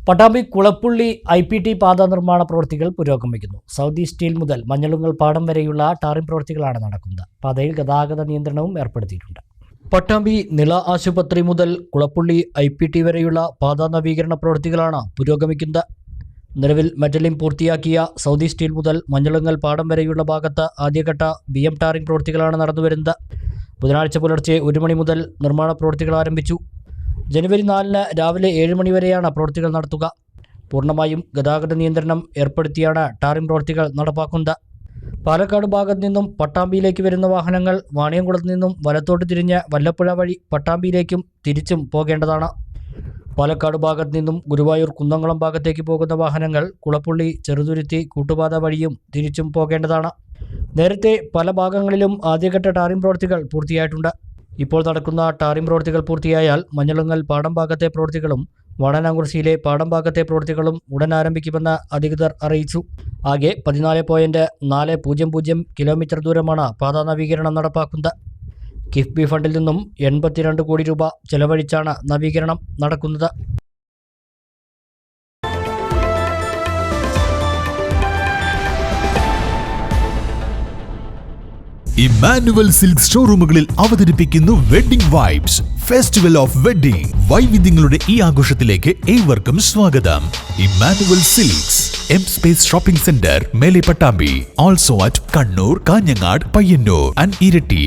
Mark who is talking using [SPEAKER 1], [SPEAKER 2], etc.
[SPEAKER 1] Pattambi Kulappully IPT പാത നിർമ്മാണ പ്രവൃത്തികൾ പുരോഗമിക്കുന്നു. സൗദി സ്റ്റീൽ മുതൽ മഞ്ഞളുങ്ങൽ പാടം വരെയുള്ള ടാറിംഗ് പ്രവൃത്തികളാണ് നടക്കുന്നത്. പാതയിൽ ഗതാഗത നിയന്ത്രണവും ഏർപ്പെടുത്തിയിട്ടുണ്ട്. പട്ടാമ്പി നിള ആശുപത്രി മുതൽ കുളപ്പുള്ളി IPT വരെയുള്ള പാത നവീകരണ പ്രവൃത്തികളാണ് പുരോഗമിക്കുന്നത്. നിലവിൽ മെറ്റലിംഗ് പൂർത്തിയാക്കിയ സൗദി സ്റ്റീൽ മുതൽ മഞ്ഞളുങ്ങൽ പാടം വരെയുള്ള ഭാഗത്ത് ആദ്യഘട്ട BM ടാറിംഗ് പ്രവൃത്തികളാണ് നടന്നുവരുന്നത്. ബുധനാഴ്ച പുലർച്ചെ 1 മണി മുതൽ നിർമ്മാണ പ്രവൃത്തികൾ ആരംഭിച്ചു. ജനുവരി 4 രാവിലെ 7 മണി വരെയാണ് പ്രവൃത്തികൾ നടത്തുക. പൂർണ്ണമായും ഗതാഗത നിയന്ത്രണം ഏർപ്പെടുത്തിയാണ് ടാറിംഗ് പ്രവൃത്തികൾ നടപ്പാക്കുന്നത്. പാലക്കാട് ഭാഗത്തു നിന്നും പട്ടാമ്പിയിലേക്ക് വരുന്ന വാഹനങ്ങൾ വാണിയംകുളത്ത് നിന്നും വലത്തോട്ട് തിരിഞ്ഞ് വല്ലപ്പുഴ വഴി പട്ടാമ്പിയിലേക്കും തിരിച്ചും പോകേണ്ടതാണ്. പാലക്കാട് ഭാഗത്തു നിന്നും ഗുരുവായൂർ കുന്നംകുളം ഭാഗത്തേക്ക് പോകുന്ന വാഹനങ്ങൾ കുളപ്പുള്ളി ചെറുതുരുത്തി കൂട്ടുപാത വഴിയും തിരിച്ചും പോകേണ്ടതാണ്. നേരത്തെ പല ഭാഗങ്ങളിലും ആദ്യഘട്ട ടാറിംഗ് പ്രവൃത്തികൾ പൂർത്തിയായിട്ടുണ്ട്. ഇപ്പോൾ നടക്കുന്ന ടാറിംഗ് പ്രവൃത്തികൾ പൂർത്തിയായാൽ മഞ്ഞളുങ്ങൽ പാടം ഭാഗത്തെ പ്രവൃത്തികളും വാടാനാംകുറിശ്ശിയിലെ പാടം ഭാഗത്തെ പ്രവൃത്തികളും ഉടൻ ആരംഭിക്കുമെന്ന് അധികൃതർ അറിയിച്ചു. ആകെ 14.400 കിലോമീറ്റർ ദൂരമാണ് പാതാ നവീകരണം നടപ്പാക്കുന്നത്. കിഫ്ബി ഫണ്ടിൽ നിന്നും 82 കോടി രൂപ ചെലവഴിച്ചാണ് നവീകരണം നടക്കുന്നത്.
[SPEAKER 2] ഇമ്മാനുവൽ സിൽക്ക് ഷോറൂമുകളിൽ അവതരിപ്പിക്കുന്നു wedding vibes festival of wedding. വൈവിധ്യങ്ങളുടെ ഈ ആഘോഷത്തിലേക്ക് ഏവർക്കും സ്വാഗതം. Emmanuel silks M Space shopping centre, Mele Pattambi. Also at Kannur, Kanhangad, Payyanur and ഇരട്ടി.